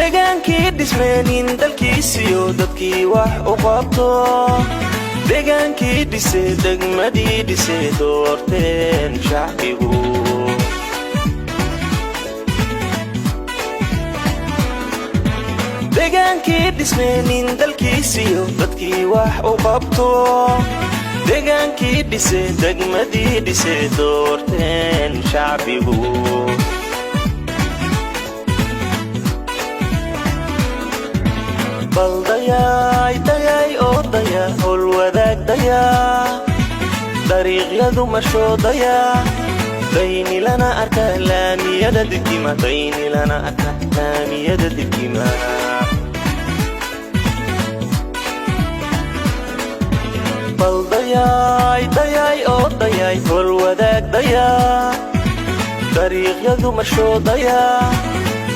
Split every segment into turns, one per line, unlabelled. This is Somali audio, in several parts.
deegaankii dhismeenin dalkiisiyo dadkii wax u qabto deegaankii dhise degmadii dhise doorteen shacbigu deegaankii dhismeenin dalkiisiyo dadkii wax u qabto deegaankii dhise degmadii dhise doorteen shacbigu bal dayay oo daya hol wadaag daya dariiqyadu mashoodaya dayni lana arka laamiyada degima dayni lana arka laamiyada degima bal dayay oo dayay hol wadaag daya dariiqyadu mashoodaya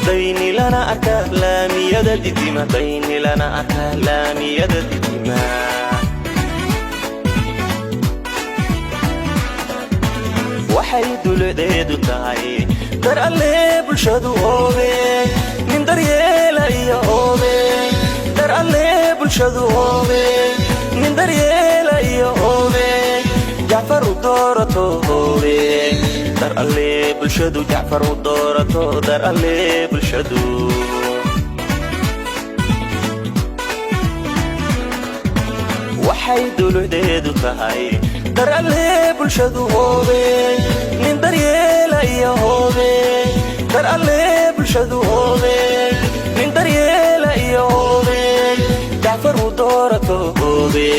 dayni lana arka laamiyada degima dayni lana arka laamiyada degima waxay duleedeedu tahay dar alle bulshadu oobe nin daryeela iyo oobe dar alle bulshadu oobe nin daryeela iyo oobe jacfar u doorato oobe dar alle bulshadu jacfar u doorato dar alle bulshadu waxay duleedeedu tahay dar alle bulshadu oobe nin daryeela iyo oobe dar alle bulshadu oobe nin daryeela iyo oobe jacfar u doorato oobe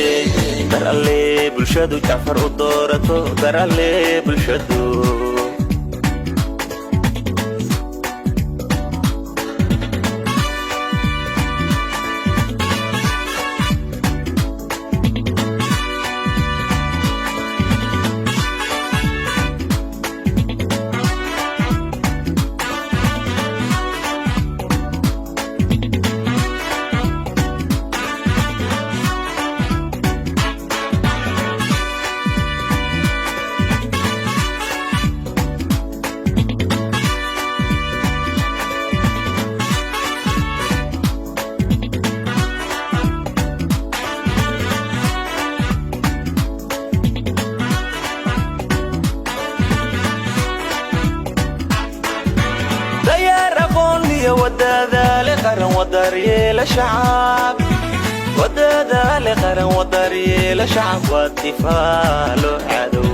dar alle bulshadu jacfar u doorato dar alle bulshadu ودادا لقرن وداريل شعب ودادا لقرن وداريل شعب والدفاع له عدو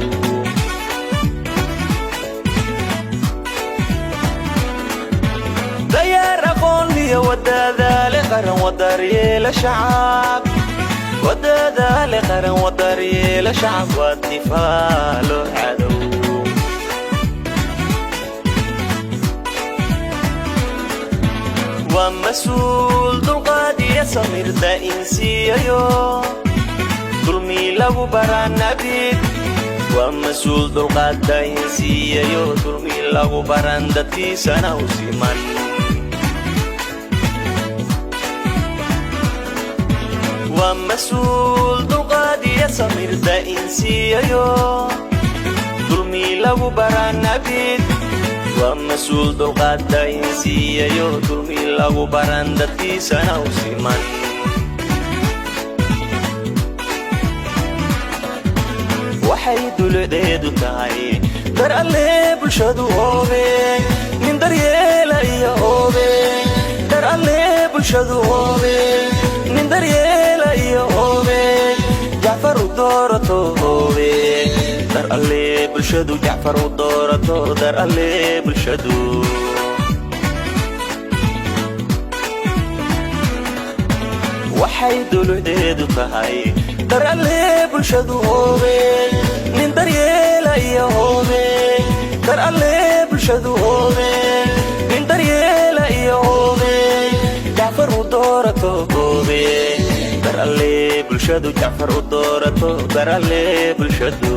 ديار أقولي ودادا لقرن وداريل شعب ودادا لقرن وداريل شعب والدفاع له عدو ومسؤول دلقادي سمير دا إنسيايو دلمي لغو بران نبيك ومسؤول دلقاد دا إنسيايو دلمي لغو بران دا تيسانا وسيمان ومسؤول دلقادي سمير دا إنسيايو دلمي لغو بران نبيك ومسؤول دلقاد دا إنسيايو دلمي لغو بران دا تيسانا وسيمان waxay duleedeedu tahay dar alle bulshadu oobe nin daryeela iyo oobe dar alle bulshadu oobe nin daryeela iyo oobe jacfar u doorato oobe dar alle bulshadu jacfar u doorato dar alle bulshadu waxay duleedeedu tahay dar alle bulshadu oobe nin daryeela iyo oobe dar alle bulshadu oobe nin daryeela iyo oobe jacfar u doorato oobe dar alle bulshadu jacfar u doorato dar alle bulshadu